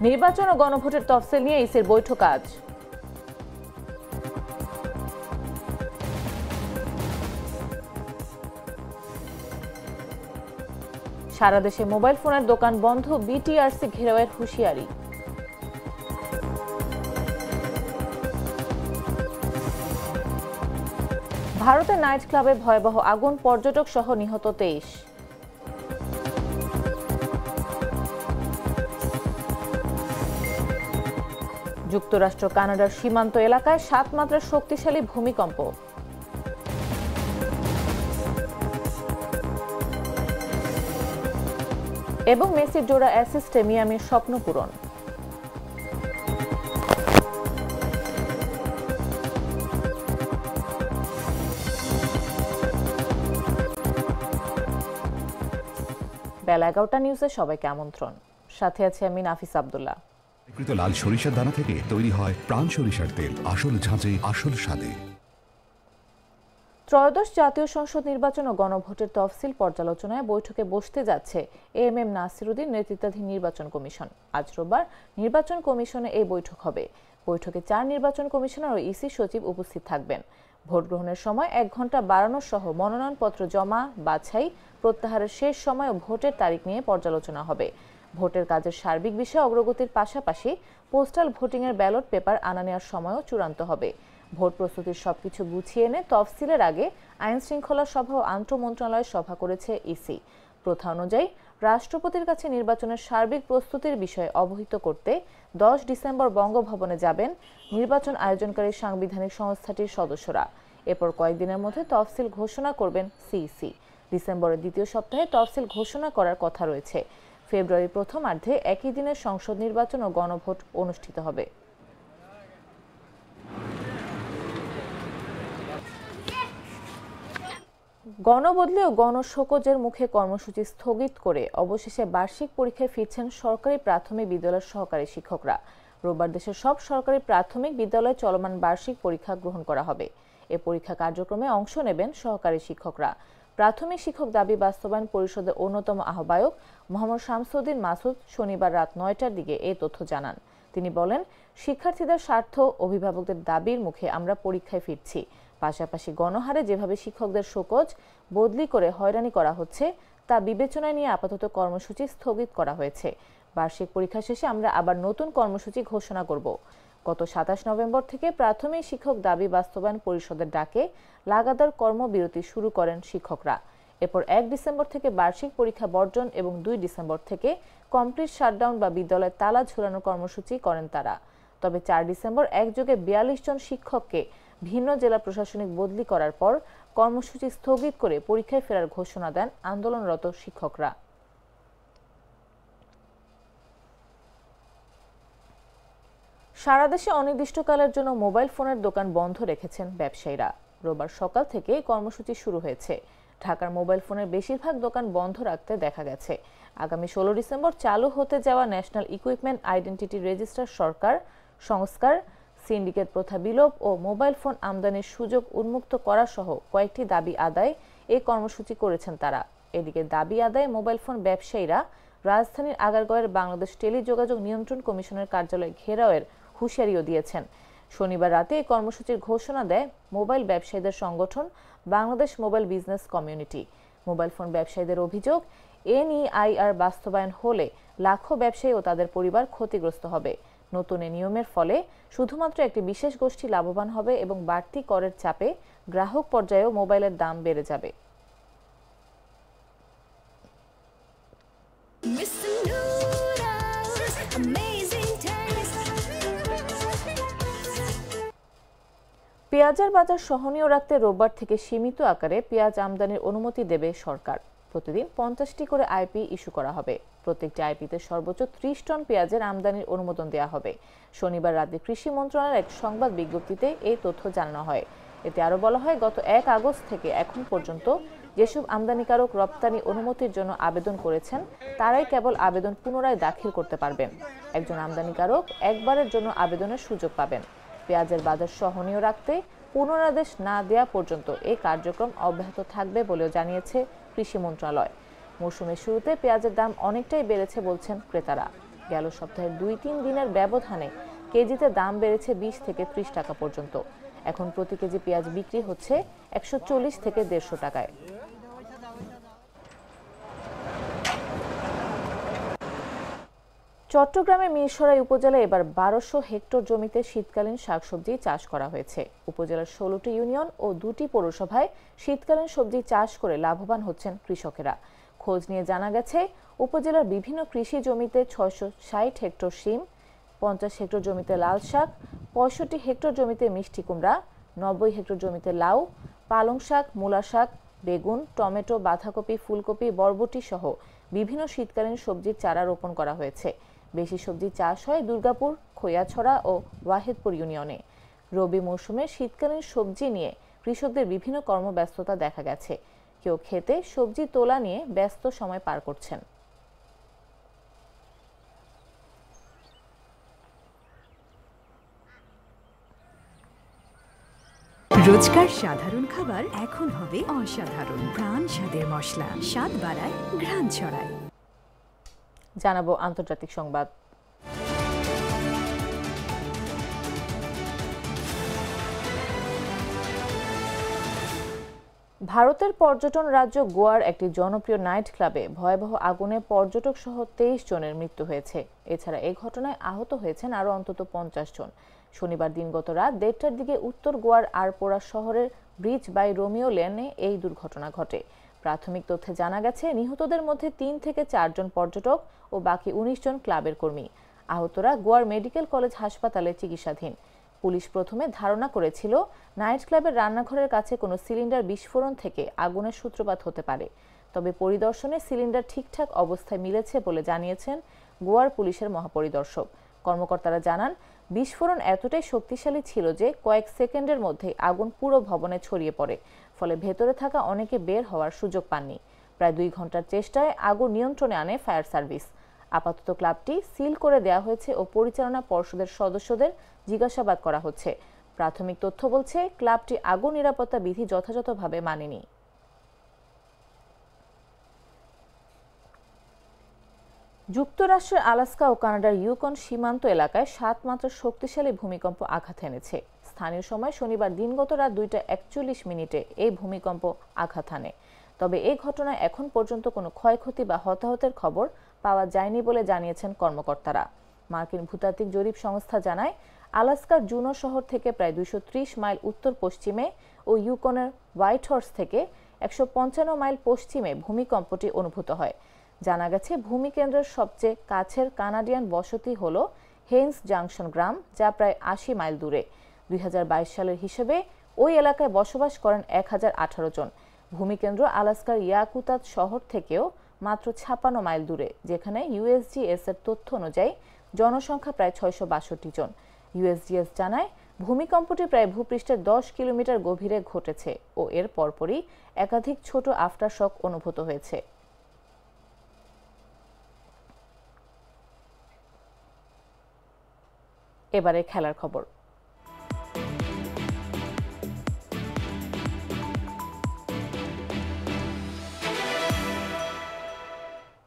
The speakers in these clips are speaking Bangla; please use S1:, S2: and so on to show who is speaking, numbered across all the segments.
S1: নির্বাচন ও গণভোটের তফসিল নিয়ে ইসির বৈঠক আজ। সারা দেশে মোবাইল ফোনের দোকান বন্ধ, বিটিআরসি ঘেরাওয়ের হুঁশিয়ারি। ভারতের নাইট ক্লাবে ভয়াবহ আগুন, পর্যটক সহ নিহত 23। যুক্তরাষ্ট্র কানাডার সীমান্ত এলাকায় 7 মাত্রার শক্তিশালী ভূমিকম্প। এবং মেসির জোড়া অ্যাসিস্টে মিয়ামির স্বপ্ন পূরণ। বেলা 11টা নিউজে সবাইকে আমন্ত্রণ। সাথে আছে আমি নাফিস আব্দুল্লাহ।
S2: লাল সরিষার দানা থেকে তৈরি হয় প্রাণ সরিষার তেল, আসল ঝাঁঝে আসল স্বাদে।
S1: ত্রয়োদশ জাতীয় সংসদ নির্বাচন ও গণভোটের তফসিল পর্যালোচনায় বৈঠকে বসতে যাচ্ছে এএমএম নাসিরুদ্দিন নেতৃত্বাধীন নির্বাচন কমিশন। আজ রোববার নির্বাচন কমিশনে এই বৈঠক হবে। বৈঠকে 4 নির্বাচন কমিশনার ও ইসি সচিব উপস্থিত থাকবেন। ভোট গ্রহণের সময় 1 ঘণ্টা বাড়ানো সহ মনোনয়নপত্র জমা, বাছাই, প্রত্যাহারের শেষ সময় ও ভোটের তারিখ নিয়ে পর্যালোচনা হবে। ভোটের কাজের সার্বিক বিষয়ে অগ্রগতির পাশাপাশি পোস্টাল ভোটিংয়ের ব্যালট পেপার আনা নেওয়ার সময়ও চূড়ান্ত হবে। ভোট প্রস্তুতির সবকিছু গুছিয়ে এনে তফসিলের আগে আইন শৃঙ্খলা সভা ও আন্তঃ মন্ত্রণালয় সভা করেছে ইসি। প্রথা অনুযায়ী রাষ্ট্রপতির কাছে নির্বাচনের সার্বিক প্রস্তুতির বিষয়ে অবহিত করতে 10 ডিসেম্বর বঙ্গভবনে যাবেন নির্বাচন আয়োজনকারী সাংবিধানিক সংস্থাটির সদস্যরা। এরপর কয়েকদিনের মধ্যে তফসিল ঘোষণা করবেন সিইসি। ডিসেম্বরের দ্বিতীয় সপ্তাহে তফসিল ঘোষণা করার কথা রয়েছে। ফেব্রুয়ারির প্রথমার্ধে একই দিনে সংসদ নির্বাচন ও গণভোট অনুষ্ঠিত হবে। গণবদলি ও গণশোকজের মুখে কর্মসূচি স্থগিত করে অবশেষে বার্ষিক পরীক্ষায় ফিরছেন সরকারি প্রাথমিক বিদ্যালয়ের সহকারী শিক্ষকরা। রোববার দেশের সব সরকারি প্রাথমিক বিদ্যালয়ে চলমান বার্ষিক পরীক্ষা গ্রহণ করা হবে। এ পরীক্ষা কার্যক্রমে অংশ নেবেন সহকারী শিক্ষকরা। প্রাথমিক শিক্ষক দাবি বাস্তবায়ন পরিষদের অন্যতম আহ্বায়ক মোহাম্মদ শামসুদ্দিন মাসুদ শনিবার রাত 9টার দিকে এই তথ্য জানান। তিনি বলেন, শিক্ষার্থীদের স্বার্থ, অভিভাবকদের দাবির মুখে আমরা পরীক্ষায় ফিরছি। পাশাপাশি গণহারে যেভাবে শিক্ষকদের শোকজ, বদলি করে হয়রানি করা হচ্ছে তা বিবেচনায় নিয়ে আপাতত কর্মসূচি স্থগিত করা হয়েছে। বার্ষিক পরীক্ষা শেষে আমরা আবার নতুন কর্মসূচি ঘোষণা করব। গত 27 নভেম্বর থেকে প্রাথমিক শিক্ষক দাবি বাস্তবায়ন পরিষদের ডাকে লাগাতার কর্মবিরতি শুরু করেন শিক্ষকরা। এরপর 1 ডিসেম্বর থেকে বার্ষিক পরীক্ষা বর্জন এবং 2 ডিসেম্বর থেকে কমপ্লিট শাটডাউন বা বিদ্যালয়ে তালা ঝুলানোর কর্মসূচি করেন তারা। তবে 4 ডিসেম্বর একযোগে 42 জন শিক্ষককে ভিন্ন জেলা প্রশাসনিক বদলি করার পর কর্মসূচি স্থগিত করে পরীক্ষায় ফেরার ঘোষণা দেন আন্দোলনরত শিক্ষকরা। সারা দেশে অনির্দিষ্টকালের জন্য মোবাইল ফোনের দোকান বন্ধ রেখেছেন ব্যবসায়ীরা। রোববার সকাল থেকে কর্মসূচি শুরু হয়েছে। ঢাকার মোবাইল ফোনের বেশিরভাগ দোকান বন্ধ রাখতে দেখা গেছে। আগামী 16 ডিসেম্বর চালু হতে যাওয়া ন্যাশনাল ইকুইপমেন্ট আইডেন্টিটি রেজিস্টার সরকার সংস্কার, সিন্ডিকেট প্রথা বিলোপ ও মোবাইল ফোন আমদানির সুযোগ উন্মুক্ত করা সহ কয়েকটি দাবি আদায় এই কর্মসূচি করেছেন তারা। এদিকে দাবি আদায়ে মোবাইল ফোন ব্যবসায়ীরা রাজধানীর আগারগাঁওয়ের বাংলাদেশ টেলিযোগাযোগ নিয়ন্ত্রণ কমিশনের কার্যালয় ঘেরাওয়ের হুঁশিয়ারিও দিয়েছেন। শনিবার রাতে এই কর্মসূচির ঘোষণা দেয় মোবাইল ব্যবসায়ীদের সংগঠন Bangladesh mobile business community. Mobile phone ব্যবসায়ীদের অভিযোগ, এনইআইআর বাস্তবায়ন হলে লাখো ব্যবসায়ী ও তাদের পরিবার ক্ষতিগ্রস্ত হবে। নতুন এই নিয়মের ফলে শুধুমাত্র একটি বিশেষ গোষ্ঠী লাভবান হবে এবং বাড়তি করের চাপে গ্রাহক পর্যায়েও মোবাইলের দাম বেড়ে যাবে। পেঁয়াজের বাজার সহনীয় রাখতে রোববার থেকে সীমিত আকারে পেঁয়াজ আমদানির অনুমতি দেবে সরকার। প্রতিদিন 50টি করে আইপি ইস্যু করা হবে। প্রত্যেকটি আইপিতে সর্বোচ্চ 30 টন পেঁয়াজের আমদানির অনুমোদন দেওয়া হবে। শনিবার রাতে কৃষি মন্ত্রণালয়ের এক সংবাদ বিজ্ঞপ্তিতে এই তথ্য জানানো হয়। এতে আরও বলা হয়, গত 1 আগস্ট থেকে এখন পর্যন্ত যেসব আমদানিকারক রপ্তানি অনুমতির জন্য আবেদন করেছেন তারাই কেবল আবেদন পুনরায় দাখিল করতে পারবেন। একজন আমদানিকারক একবারের জন্য আবেদনের সুযোগ পাবেন। পেঁয়াজের বাজার সহনীয় রাখতে পুনরাদেশ না দেওয়া পর্যন্ত এই কার্যক্রম অব্যাহত থাকবে বলেও জানিয়েছে কৃষি মন্ত্রণালয়। মৌসুমের শুরুতে পেঁয়াজের দাম অনেকটাই বেড়েছে বলছেন ক্রেতারা। গেল সপ্তাহের 2-3 দিনের ব্যবধানে কেজিতে দাম বেড়েছে 20 থেকে 30 টাকা পর্যন্ত। এখন প্রতি কেজি পেঁয়াজ বিক্রি হচ্ছে 140 থেকে 150 টাকায়। চট্টগ্রামের মিরসরাই উপজেলায় এবার 1200 হেক্টর জমিতে শীতকালীন শাকসবজি চাষ করা হয়েছে। উপজেলার 16টি ইউনিয়ন ও 2টি পৌরসভায় শীতকালীন সবজি চাষ করে লাভবান হচ্ছেন কৃষকেরা। খোঁজ নিয়ে জানা গেছে, উপজেলার বিভিন্ন কৃষি জমিতে 660 হেক্টর শিম, 50 হেক্টর জমিতে লাল শাক, 65 হেক্টর জমিতে মিষ্টি কুমড়া, 90 হেক্টর জমিতে লাউ, পালং শাক, মূলা শাক, বেগুন, টমেটো, বাঁধাকপি, ফুলকপি, বরবটি সহ বিভিন্ন শীতকালীন সবজির চারা রোপণ করা হয়েছে। বেশি সবজি চাষ হয় দুর্গাপুর, খৈয়াছড়া ও ওয়াহেদপুর ইউনিয়নে। রবি মৌসুমে শীতকালীন সবজি নিয়ে কৃষকদের বিভিন্ন কর্মব্যস্ততা দেখা গেছে। কেউ খেতে সবজি তোলা নিয়ে ব্যস্ত সময় পার করছেন।
S3: রোজকার সাধারণ খাবার এখন হবে অসাধারণ। প্রাণ স্বাদের মশলা, স্বাদ বাড়ায়, ঘ্রাণ ছড়ায়।
S1: জানাবো আন্তর্জাতিক সংবাদ। ভারতের পর্যটন রাজ্য গোয়ার একটি জনপ্রিয় নাইট ক্লাবে ভয়াবহ আগুনে পর্যটক সহ 23 জনের মৃত্যু হয়েছে। এছাড়া এই ঘটনায় আহত হয়েছেন আরও অন্তত 50 জন। শনিবার দিনগত রাত 1:30টার দিকে উত্তর গোয়ার আরপোরা শহরের ব্রিজ বাই রোমিও লেনে এই দুর্ঘটনা ঘটে। প্রাথমিক তথ্যে জানা গেছে, নিহতদের মধ্যে 3 থেকে 4 জন পর্যটক ও বাকি 19 জন ক্লাবের কর্মী। আহতরা গোয়ার মেডিকেল কলেজ হাসপাতালে চিকিৎসাধীন। পুলিশ প্রথমে ধারণা করেছিল নাইট ক্লাবের রান্নাঘরের কাছে কোনো সিলিন্ডার বিস্ফোরণ থেকে আগুনের সূত্রপাত হতে পারে। তবে পরিদর্শনে সিলিন্ডার ঠিকঠাক অবস্থায় মিলেছে বলে জানিয়েছেন গোয়ার পুলিশের মহাপরিদর্শক। কর্মকর্তারা জানান, বিস্ফোরণ এতটাই শক্তিশালী ছিল যে কয়েক সেকেন্ডের মধ্যে আগুন পুরো ভবনে ছড়িয়ে পড়ে, ফলে ভেতরে থাকা অনেকে বের হওয়ার সুযোগ পাননি। প্রায় 2 ঘন্টার চেষ্টায় আগুন নিয়ন্ত্রণে আনে ফায়ার সার্ভিস। আপাতত ক্লাবটি সিল করে দেওয়া হয়েছে ও পরিচালনা পর্ষদের সদস্যদের জিজ্ঞাসাবাদ করা হচ্ছে। প্রাথমিক তথ্য বলছে, ক্লাবটি আগুন নিরাপত্তা বিধি যথাযথভাবে মানেনি। যুক্তরাষ্ট্রের আলাস্কা ও কানাডার ইউকন সীমান্ত এলাকায় 7 মাত্রার শক্তিশালী ভূমিকম্প আঘাত এনেছে। স্থানীয় সময় শনিবার দিনগত রাত 2:41 এই ভূমিকম্প আঘাত হানে। তবে এই ঘটনায় এখন পর্যন্ত কোনো ক্ষয়ক্ষতি বা হতাহতের খবর পাওয়া যায়নি বলে জানিয়েছেন কর্মকর্তারা। মার্কিন ভূতাত্ত্বিক জরিপ সংস্থা জানায়, আলাস্কার জুনো শহর থেকে প্রায় 230 মাইল উত্তর পশ্চিমে ও ইউকনের হোয়াইট হর্স থেকে 155 মাইল পশ্চিমে ভূমিকম্পটি অনুভূত হয়। জানা গেছে, ভূমিকেন্দ্রের সবচেয়ে কাছের কানাডিয়ান বসতি হল হেইন্স জাংশন গ্রাম, যা প্রায় 80 মাইল দূরে। 2022 সালের হিসেবে ওই এলাকায় বসবাস করেন 1018 জন। ভূমিকেন্দ্র আলাস্কার ইয়াকুতাত শহর থেকেও মাত্র 56 মাইল দূরে, যেখানে ইউএসজিএস এর তথ্য অনুযায়ী জনসংখ্যা প্রায় 662 জন। ইউএসজিএস জানায়, ভূমিকম্পটি প্রায় ভূপৃষ্ঠের 10 কিলোমিটার গভীরে ঘটেছে ও এর পরপরই একাধিক ছোট আফটারশক অনুভূত হয়েছে। এবারে খেলার খবর।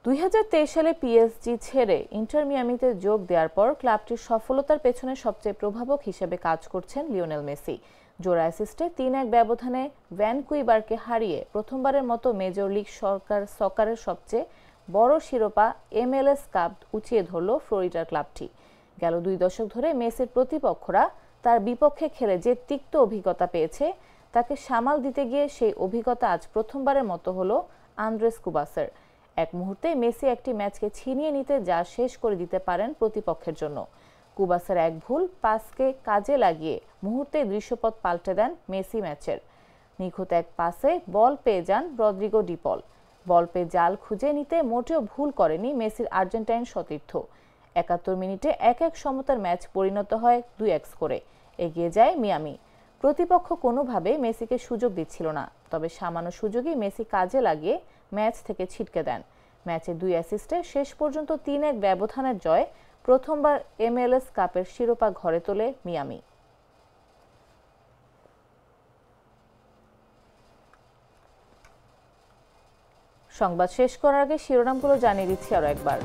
S1: 2023 সালে পিএসজি ছেড়ে ইন্টার মিয়ামিতে যোগ দেওয়ার পর ক্লাবটির সফলতার পেছনে সবচেয়ে প্রভাবক হিসেবে কাজ করছেন লিওনেল মেসি। জোড়া অ্যাসিস্টে 3-1 ব্যবধানে ভ্যানকুইবারকে হারিয়ে প্রথমবারের মতো মেজর লিগ সকারের সবচেয়ে বড় শিরোপা MLS কাপ উঁচিয়ে ধরল ফ্লোরিডার ক্লাবটি। গেল 2 দশক ধরে মেসির প্রতিপক্ষরা তার বিপক্ষে খেলে যে তিক্ত অভিজ্ঞতা পেয়েছে, তাকে সামাল দিতে গিয়ে সেই অভিজ্ঞতা আজ প্রথমবারের মতো হলো আন্দ্রেস কুবাসের। এক মুহূর্তে মেসি একটি ম্যাচকে ছিনিয়ে নিতে যা শেষ করে দিতে পারেন প্রতিপক্ষের জন্য। কুবাসের এক ভুল পাসকে কাজে লাগিয়ে মুহূর্তে দৃশ্যপট পাল্টে দেন মেসি ম্যাচের। নিখুঁত এক পাসে বল পেয়ে যান রদ্রিগো ডি পল। বল পেয়ে জাল খুঁজে নিতে মোটেও ভুল করেনি মেসির আর্জেন্টাইন সতীর্থ। 71 মিনিটে 1-1 সমতার ম্যাচ পরিণত হয় 2-1 স্কোরে। এগিয়ে যায় মিয়ামি। প্রতিপক্ষ কোনোভাবেই মেসিকে সুযোগ দিচ্ছিল না, তবে সামান্য সুযোগই মেসি কাজে লাগিয়ে ম্যাচ থেকে ছিটকে দেন। ম্যাচে 2 অ্যাসিস্টে শেষ পর্যন্ত 3-1 ব্যবধানের জয় প্রথমবার MLS কাপের শিরোপা ঘরে তোলে মিয়ামি। সংবাদ শেষ করার আগে শিরোনামগুলো জানিয়ে দিচ্ছি আরো একবার।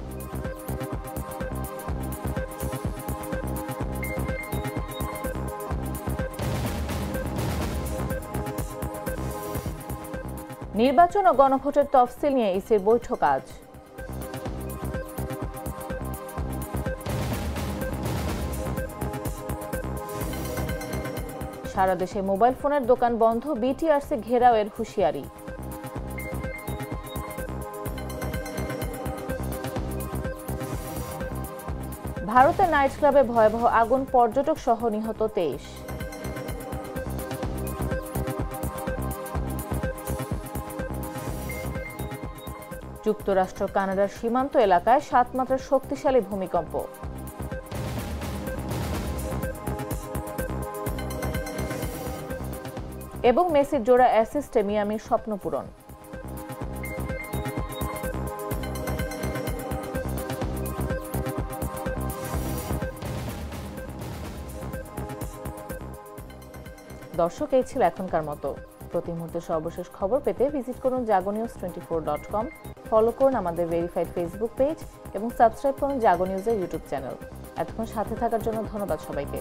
S1: নির্বাচন ও গণভোটের তফসিল নিয়ে ইসির বৈঠক আজ। সারা দেশে মোবাইল ফোনের দোকান বন্ধ, বিটিআরসি ঘেরাওয়ের হুঁশিয়ারি। ভারতের নাইট ক্লাবে ভয়াবহ আগুন, পর্যটক সহ নিহত 23। যুক্তরাষ্ট্র কানাডার সীমান্ত এলাকায় 7 মাত্রার শক্তিশালী ভূমিকম্প। এবং মেসির জোড়া অ্যাসিস্টে মিয়ামির স্বপ্ন পূরণ। দর্শক, এই ছিল এখনকার মতো। প্রতি মুহূর্তে সর্বশেষ খবর পেতে ভিজিট করুন jagonews24.com, ফলো করুন আমাদের ভেরিফাইড ফেসবুক পেজ এবং সাবস্ক্রাইব করুন জাগো নিউজের ইউটিউব চ্যানেল। এতক্ষণ সাথে থাকার জন্য ধন্যবাদ সবাইকে।